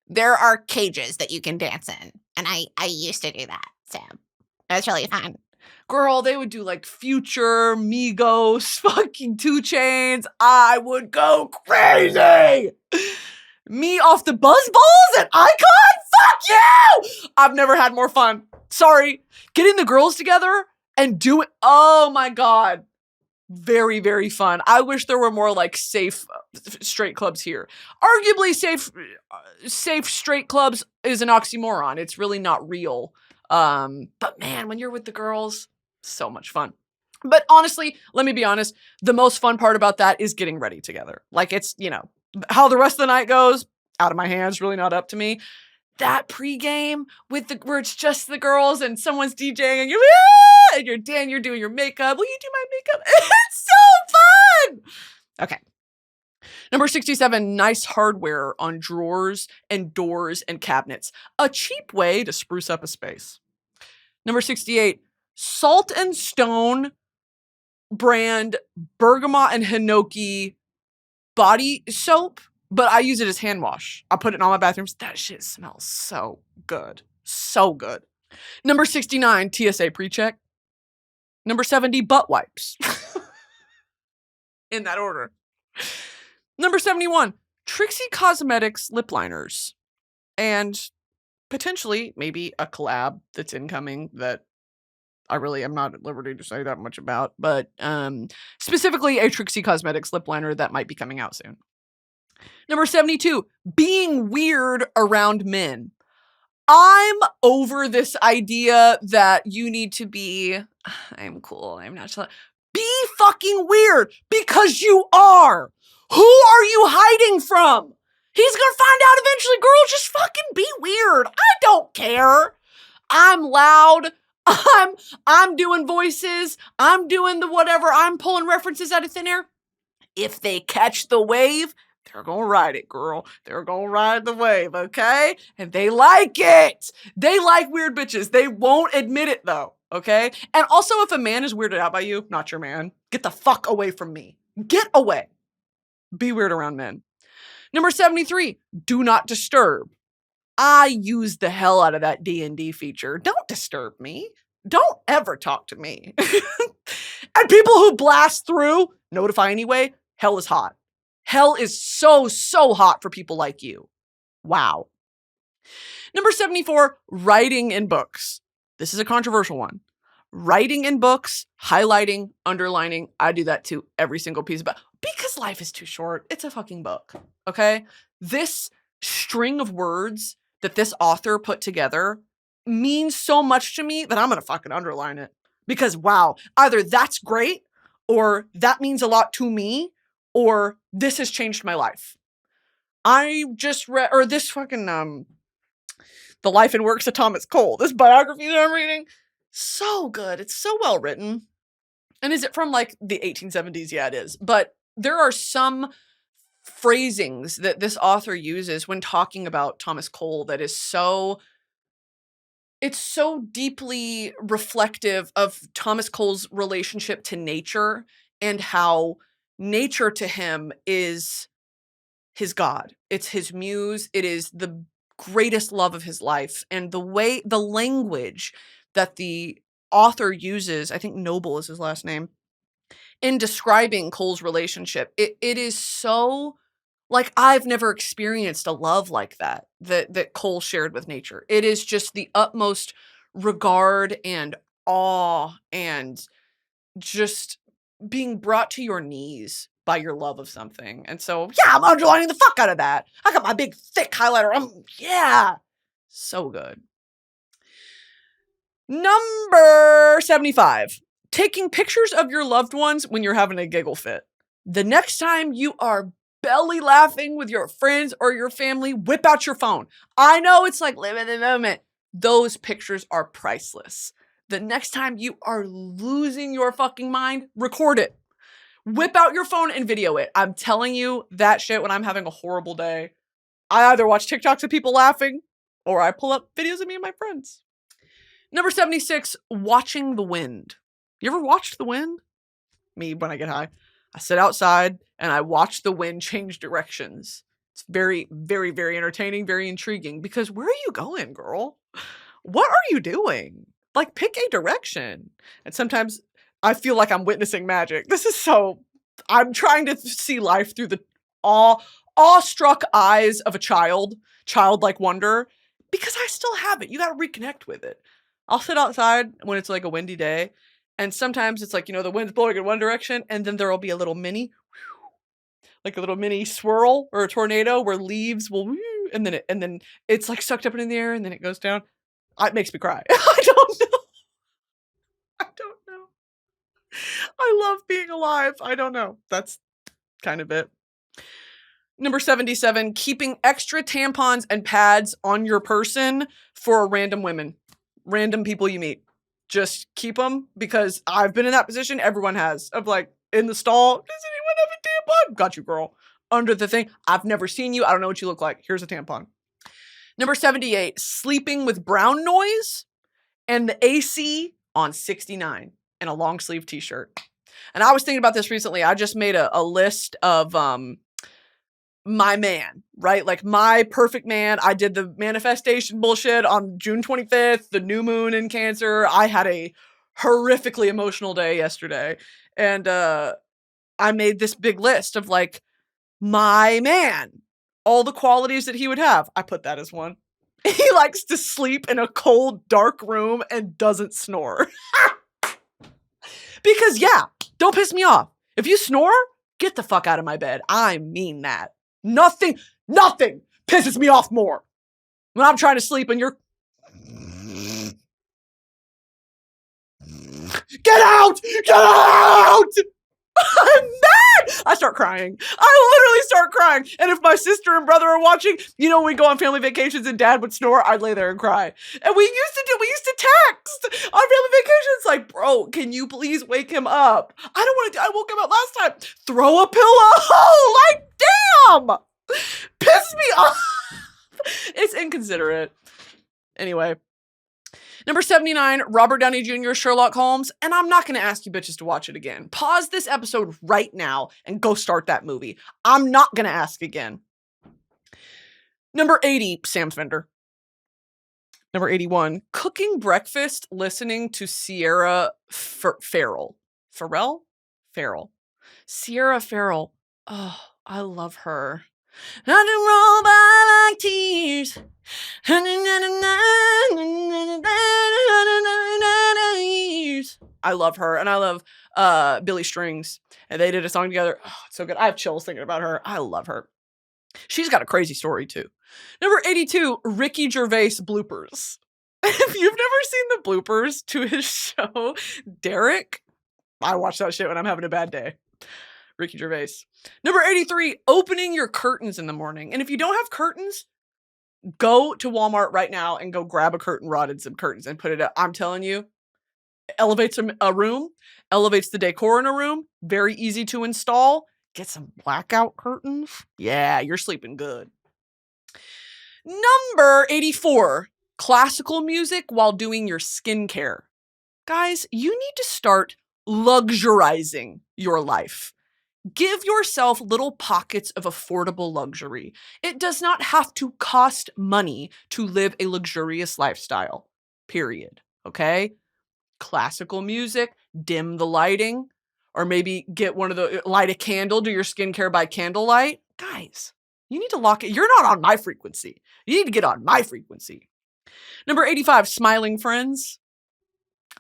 there are cages that you can dance in. And I used to do that. So that's really fun. Girl, they would do like Future, Migos, fucking 2 Chainz. I would go crazy. Me off the buzz balls at Icon? Fuck you! I've never had more fun. Sorry. Getting the girls together and do it. Oh my God. Very, very fun. I wish there were more like safe straight clubs here. Arguably safe straight clubs is an oxymoron. It's really not real. But man, when you're with the girls, so much fun. But honestly, let me be honest. The most fun part about that is getting ready together. Like it's, how the rest of the night goes, out of my hands, really not up to me. That pregame where it's just the girls and someone's DJing and you're doing your makeup. Will you do my makeup? It's so fun. Okay. Number 67, nice hardware on drawers and doors and cabinets. A cheap way to spruce up a space. Number 68, Salt and Stone brand bergamot and hinoki body soap. But I use it as hand wash. I put it on my bathrooms. That shit smells so good. So good. Number 69, TSA pre-check. Number 70, butt wipes. In that order. Number 71, Trixie Cosmetics lip liners. And potentially maybe a collab that's incoming that I really am not at liberty to say that much about. But specifically a Trixie Cosmetics lip liner that might be coming out soon. Number 72, being weird around men. I'm over this idea that you need to be, I'm cool, I'm not, be fucking weird because you are. Who are you hiding from? He's gonna find out eventually, girl. Just fucking be weird. I don't care. I'm loud. I'm doing voices. I'm doing the whatever. I'm pulling references out of thin air. If they catch the wave, they're gonna ride it, girl. They're gonna ride the wave, okay? And they like it. They like weird bitches. They won't admit it though, okay? And also, if a man is weirded out by you, not your man, get the fuck away from me. Get away. Be weird around men. Number 73, do not disturb. I use the hell out of that D&D feature. Don't disturb me. Don't ever talk to me. And people who blast through, notify anyway, hell is hot. Hell is so, so hot for people like you. Wow. Number 74, writing in books. This is a controversial one. Writing in books, highlighting, underlining. I do that too, every single piece of it. Because life is too short. It's a fucking book, okay? This string of words that this author put together means so much to me that I'm gonna fucking underline it. Because wow, either that's great, or that means a lot to me, or this has changed my life. I just read, or this fucking, The Life and Works of Thomas Cole, this biography that I'm reading, so good. It's so well written. And is it from like the 1870s? Yeah, it is. But there are some phrasings that this author uses when talking about Thomas Cole that is it's so deeply reflective of Thomas Cole's relationship to nature and how nature to him is his God. It's his muse. It is the greatest love of his life. And the language that the author uses, I think Noble is his last name, in describing Cole's relationship, it is so, like, I've never experienced a love like that Cole shared with nature. It is just the utmost regard and awe and just being brought to your knees by your love of something. And so, yeah, I'm underlining the fuck out of that. I got my big, thick highlighter. Yeah, so good. Number 75. Taking pictures of your loved ones when you're having a giggle fit. The next time you are belly laughing with your friends or your family, whip out your phone. I know it's like live in the moment. Those pictures are priceless. The next time you are losing your fucking mind, record it. Whip out your phone and video it. I'm telling you that shit when I'm having a horrible day. I either watch TikToks of people laughing or I pull up videos of me and my friends. Number 76, watching the wind. You ever watched the wind? Me, when I get high. I sit outside and I watch the wind change directions. It's very, very, very entertaining, very intriguing because where are you going, girl? What are you doing? Like, pick a direction. And sometimes I feel like I'm witnessing magic. I'm trying to see life through the awestruck eyes of a childlike wonder, because I still have it. You got to reconnect with it. I'll sit outside when it's like a windy day. And sometimes it's like, the wind's blowing in one direction and then there'll be a little mini swirl or a tornado where leaves will, and then it's like sucked up into the air and then it goes down. It makes me cry. I don't know. I love being alive. I don't know. That's kind of it. Number 77, keeping extra tampons and pads on your person for random people you meet. Just keep them, because I've been in that position. Everyone has, of like in the stall. Does anyone have a tampon? Got you, girl. Under the thing. I've never seen you. I don't know what you look like. Here's a tampon. Number 78, sleeping with brown noise and the AC on 69 and a long sleeve t-shirt. And I was thinking about this recently. I just made a list of my man, right? Like my perfect man. I did the manifestation bullshit on June 25th, the new moon in Cancer. I had a horrifically emotional day yesterday. And I made this big list of like my man, all the qualities that he would have. I put that as one. He likes to sleep in a cold, dark room and doesn't snore. Because yeah, don't piss me off. If you snore, get the fuck out of my bed. I mean that. Nothing pisses me off more when I'm trying to sleep and you're... Get out! Get out! I'm mad. I start crying. I literally start crying. And if my sister and brother are watching, you know, when we go on family vacations and dad would snore, I'd lay there and cry. And we used to text on family vacations like, bro, can you please wake him up? I don't want to, I woke him up last time. Throw a pillow. Like, damn. Piss me off. It's inconsiderate. Anyway. Number 79, Robert Downey Jr. Sherlock Holmes. And I'm not going to ask you bitches to watch it again. Pause this episode right now and go start that movie. I'm not going to ask again. Number 80, Sam Fender. Number 81, cooking breakfast listening to Sierra Farrell. Farrell. Sierra Farrell. Oh, I love her. I didn't roll by like tears. I love her, and I love Billy Strings, and they did a song together. Oh, it's so good. I have chills thinking about her. I love her. She's got a crazy story too. Number 82, Ricky Gervais bloopers. If you've never seen the bloopers to his show, Derek, I watch that shit when I'm having a bad day. Ricky Gervais. Number 83, opening your curtains in the morning. And if you don't have curtains, go to Walmart right now and go grab a curtain rod and some curtains and put it up. I'm telling you, elevates a room, elevates the decor in a room. Very easy to install. Get some blackout curtains. Yeah, you're sleeping good. Number 84, classical music while doing your skincare. Guys, you need to start luxurizing your life. Give yourself little pockets of affordable luxury. It does not have to cost money to live a luxurious lifestyle, period. Okay? Classical music, dim the lighting, or maybe light a candle, do your skincare by candlelight. Guys, you need to lock it. You're not on my frequency. You need to get on my frequency. Number 85, Smiling Friends.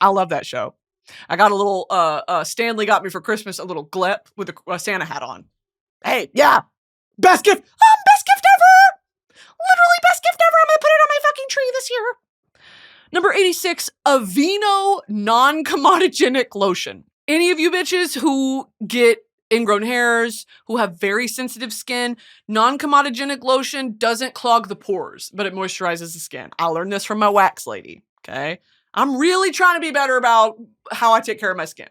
I love that show. I got a little, Stanley got me for Christmas a little glep with a Santa hat on. Hey, yeah, best gift. Best gift ever. Literally best gift ever. I'm going to put it on my fucking tree this year. Number 86, Aveeno non-comedogenic lotion. Any of you bitches who get ingrown hairs, who have very sensitive skin, non-comedogenic lotion doesn't clog the pores, but it moisturizes the skin. I learned this from my wax lady, okay? I'm really trying to be better about how I take care of my skin.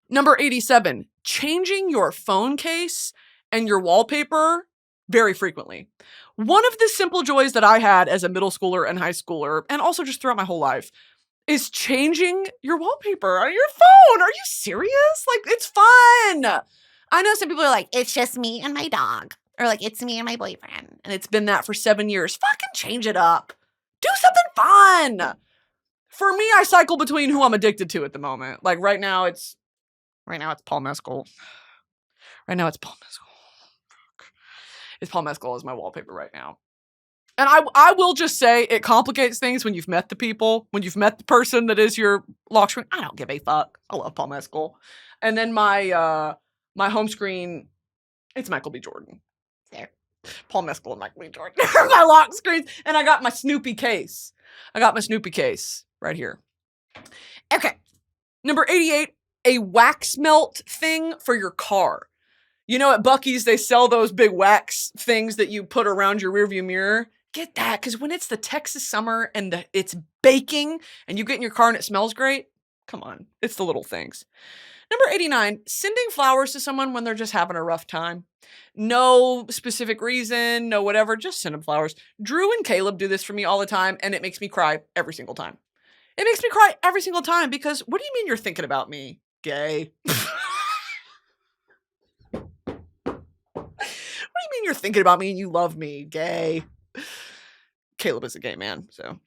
Number 87, changing your phone case and your wallpaper very frequently. One of the simple joys that I had as a middle schooler and high schooler, and also just throughout my whole life, is changing your wallpaper on your phone. Are you serious? Like, it's fun. I know some people are like, it's just me and my dog. Or like, it's me and my boyfriend. And it's been that for 7 years. Fucking change it up. Do something fun. For me, I cycle between who I'm addicted to at the moment. Like right now it's Paul Mescal. Right now it's Paul Mescal. It's Paul Mescal as my wallpaper right now. And I will just say it complicates things when you've met the people, when you've met the person that is your lock screen. I don't give a fuck. I love Paul Mescal. And then my home screen, it's Michael B. Jordan. There. Paul Mescal and Michael B. Jordan. My lock screens. And I got my Snoopy case. Right here. Okay. Number 88, a wax melt thing for your car. You know, at Buc-ee's, they sell those big wax things that you put around your rearview mirror. Get that, because when it's the Texas summer and it's baking and you get in your car and it smells great, come on, it's the little things. Number 89, sending flowers to someone when they're just having a rough time. No specific reason, no whatever, just send them flowers. Drew and Caleb do this for me all the time, and it makes me cry every single time. It makes me cry every single time because what do you mean you're thinking about me, gay? What do you mean you're thinking about me and you love me, gay? Caleb is a gay man, so.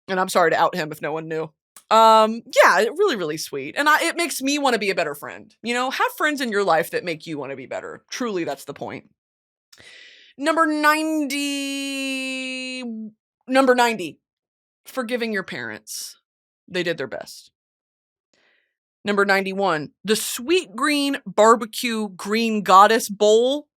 And I'm sorry to out him if no one knew. Yeah, really, really sweet. And it makes me want to be a better friend. You know, have friends in your life that make you want to be better. Truly, that's the point. Number 90, forgiving your parents. They did their best. Number 91, the Sweet Green Barbecue Green Goddess Bowl.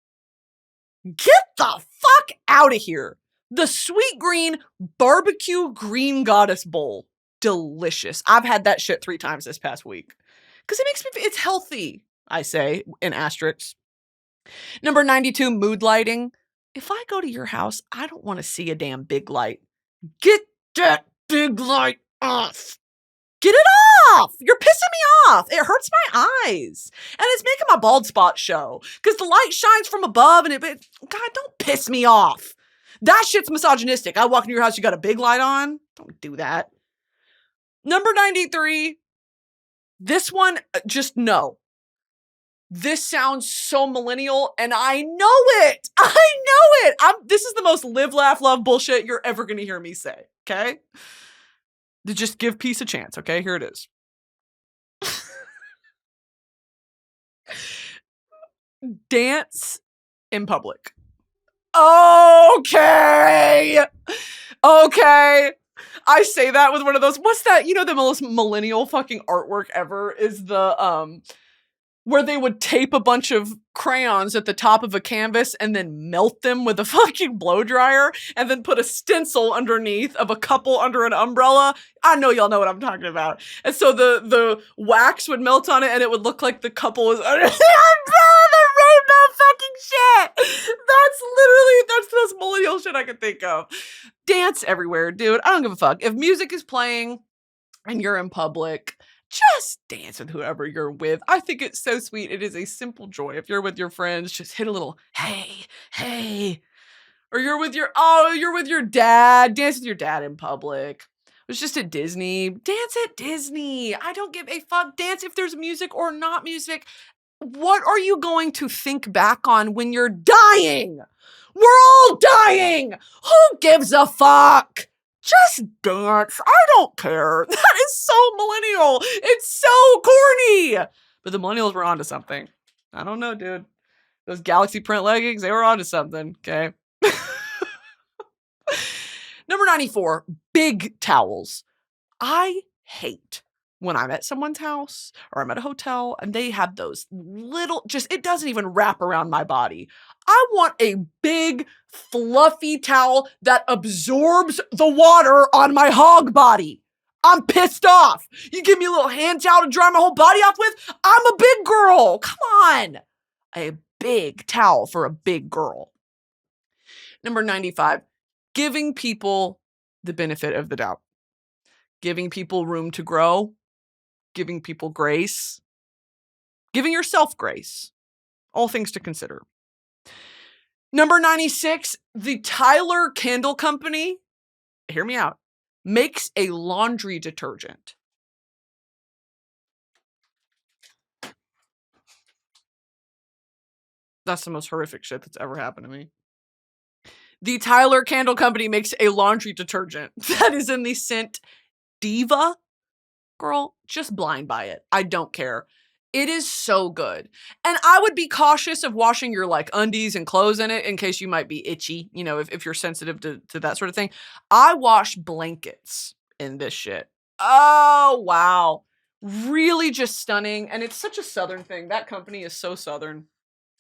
Get the fuck out of here. The Sweet Green Barbecue Green Goddess Bowl. Delicious. I've had that shit 3 times this past week. Because it makes me, it's healthy. I say in asterisks. Number 92, mood lighting. If I go to your house, I don't want to see a damn big light. Get that big light off. Get it off. You're pissing me off. It hurts my eyes. And it's making my bald spot show because the light shines from above and God, don't piss me off. That shit's misogynistic. I walk into your house, you got a big light on. Don't do that. Number 93. This one, just no. This sounds so millennial, and I know it. I know it. This is the most live, laugh, love bullshit you're ever going to hear me say, okay? Just give peace a chance, okay? Here it is. Dance in public. Okay. I say that with one of those, what's that? You know, the most millennial fucking artwork ever is the, where they would tape a bunch of crayons at the top of a canvas and then melt them with a fucking blow dryer and then put a stencil underneath of a couple under an umbrella. I know y'all know what I'm talking about. And so the wax would melt on it and it would look like the couple was under the umbrella, the rainbow fucking shit. That's the most millennial shit I can think of. Dance everywhere, dude. I don't give a fuck. If music is playing and you're in public, just dance with whoever you're with. I think it's so sweet. It is a simple joy. If you're with your friends, just hit a little, hey. Or you're with your dad. Dance with your dad in public. I was just at Disney. Dance at Disney. I don't give a fuck. Dance if there's music or not music. What are you going to think back on when you're dying? We're all dying. Who gives a fuck? Just dance. I don't care. That is so millennial. It's so corny. But the millennials were onto something. I don't know, dude. Those galaxy print leggings, they were onto something, okay? Number 94, big towels. I hate when I'm at someone's house or I'm at a hotel and they have those little, it doesn't even wrap around my body. I want a big, fluffy towel that absorbs the water on my hog body. I'm pissed off. You give me a little hand towel to dry my whole body off with? I'm a big girl. Come on. A big towel for a big girl. Number 95, giving people the benefit of the doubt. Giving people room to grow. Giving people grace. Giving yourself grace. All things to consider. Number 96, the Tyler Candle Company, hear me out, makes a laundry detergent. That's the most horrific shit that's ever happened to me. The Tyler Candle Company makes a laundry detergent that is in the scent Diva. Girl, just blind buy it. I don't care. It is so good. And I would be cautious of washing your like undies and clothes in it in case you might be itchy, you know, if you're sensitive to that sort of thing. I wash blankets in this shit. Oh, wow. Really just stunning. And it's such a Southern thing. That company is so Southern.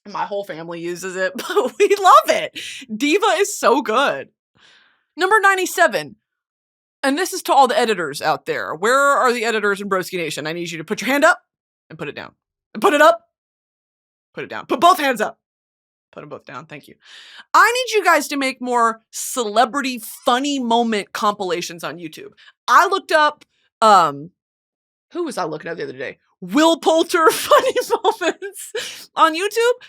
My whole family uses it, but we love it. Diva is so good. Number 97. And this is to all the editors out there. Where are the editors in Broski Nation? I need you to put your hand up and put it down. And put it up. Put it down. Put both hands up. Put them both down. Thank you. I need you guys to make more celebrity funny moment compilations on YouTube. I looked up, who was I looking at the other day? Will Poulter funny moments on YouTube.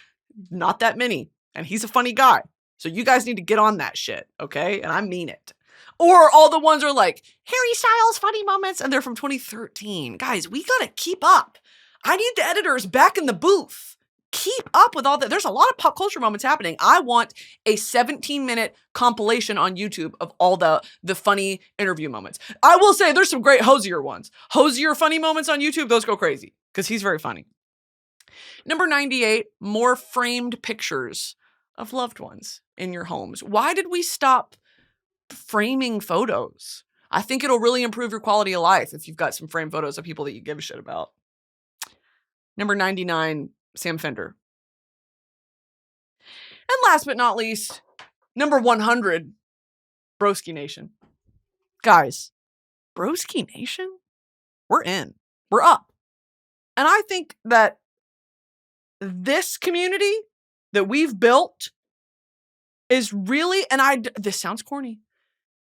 Not that many. And he's a funny guy. So you guys need to get on that shit. Okay. And I mean it. Or all the ones are like Harry Styles funny moments and they're from 2013. Guys, we got to keep up. I need the editors back in the booth. Keep up with all that. There's a lot of pop culture moments happening. I want a 17-minute compilation on YouTube of all the funny interview moments. I will say there's some great Hosier ones. Hosier funny moments on YouTube, those go crazy because he's very funny. Number 98, more framed pictures of loved ones in your homes. Why did we stop framing photos? I think it'll really improve your quality of life if you've got some framed photos of people that you give a shit about. Number 99, Sam Fender. And last but not least, number 100, Broski Nation. Guys, Broski Nation, we're in. We're up. And I think that this community that we've built is really, and this sounds corny,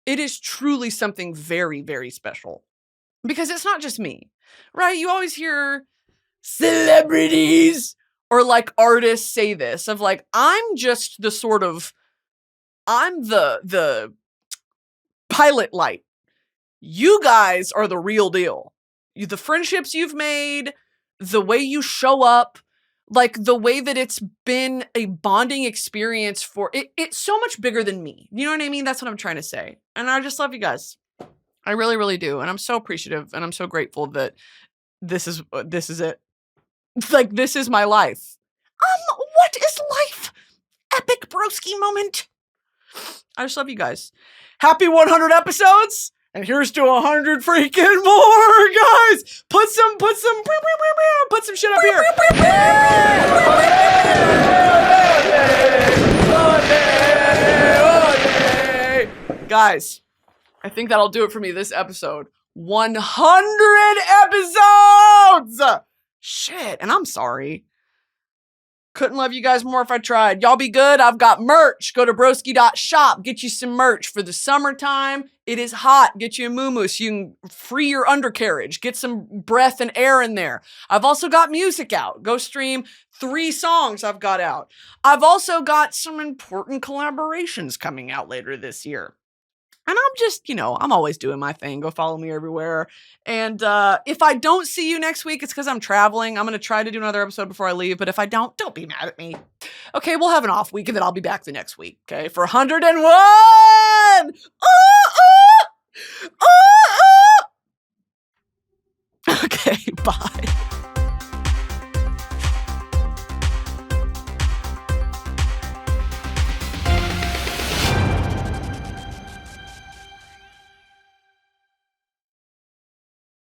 it is truly something very, very special. Because it's not just me, right? You always hear celebrities or like artists say this of like, I'm just the sort of, I'm the pilot light. You guys are the real deal. The friendships you've made, the way you show up, like the way that it's been a bonding experience for it. It's so much bigger than me. You know what I mean? That's what I'm trying to say. And I just love you guys. I really, really do. And I'm so appreciative and I'm so grateful that this is it. Like, this is my life. What is life? Epic broski moment. I just love you guys. Happy 100 episodes. And here's to 100 freaking more, guys. Put some shit up here. Guys, I think that'll do it for me this episode. 100 episodes! Shit, and I'm sorry. Couldn't love you guys more if I tried. Y'all be good. I've got merch. Go to broski.shop. Get you some merch for the summertime. It is hot. Get you a muumuu so you can free your undercarriage. Get some breath and air in there. I've also got music out. Go stream 3 songs I've got out. I've also got some important collaborations coming out later this year. And I'm just, I'm always doing my thing. Go follow me everywhere. And if I don't see you next week, it's because I'm traveling. I'm going to try to do another episode before I leave. But if I don't be mad at me. Okay, we'll have an off week and then I'll be back the next week. Okay, for 101! Okay, bye.